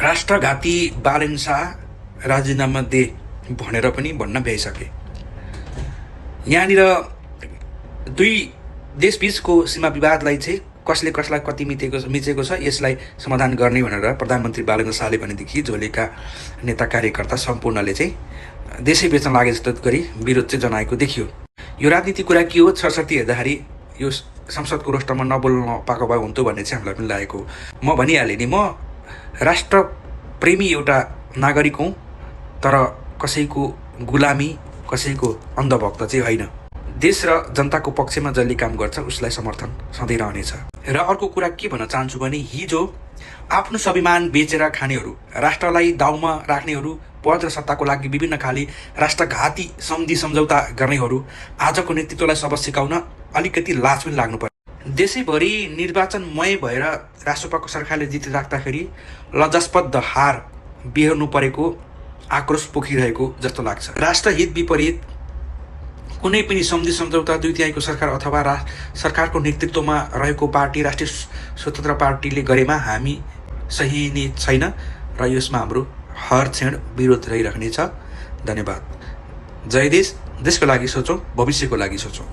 राष्ट्रघाती बालेन शाह राजीनामा दे भनेर पनि भन्न भ्याइसके। यहाँनिर दुई देशबीचको सीमा विवादलाई चाहिँ कसले कसलाई कति मिचेको छ यसलाई समाधान गर्ने भनेर प्रधानमन्त्री बालेन्द्र शाहले भनेदेखि झोलेका नेता कार्यकर्ता सम्पूर्णले चाहिँ देशै बेच्न लागे जस्तो गरी विरोध चाहिँ जनाएको देखियो। यो राजनीति कुरा के हो सरस्वती हेर्दाखेरि यो संसदको रोस्टरमा नबोल्न पाएको भए हुन्थ्यो भन्ने चाहिँ हामीलाई पनि लागेको। म भनिहालेँ नि, म राष्ट्रप्रेमी एउटा नागरिक हुँ, तर कसैको गुलामी कसैको अन्धभक्त चाहिँ होइन। देश र जनताको पक्षमा जसले काम गर्छ उसलाई समर्थन सधैँ रहनेछ। र अर्को कुरा के भन्न चाहन्छु भने हिजो आफ्नो स्वाभिमान बेचेर खानेहरू, राष्ट्रलाई दाउमा राख्नेहरू, पद र सत्ताको लागि विभिन्न खाली राष्ट्रघाती सन्धि सम्झौता गर्नेहरू आजको नेतृत्वलाई सबक सिकाउन अलिकति लाज पनि लाग्नु पर्यो। देशैभरि निर्वाचनमय भएर राष्ट्रपतिको सरकारले जितिराख्दाखेरि लज्जास्पद हार बिहोर्नु परेको आक्रोश पोखिरहेको जस्तो लाग्छ। राष्ट्रहित विपरीत कुनै पनि सन्धि सम्झौता दुई तिहाईको सरकार अथवा सरकारको नेतृत्वमा रहेको पार्टी राष्ट्रिय स्वतन्त्र पार्टीले गरेमा हामी सही नै छैन र यसमा हाम्रो हर क्षण विरोध रहिराख्नेछ। धन्यवाद। जय देश, देशको लागि सोचौँ, भविष्यको लागि सोचौँ।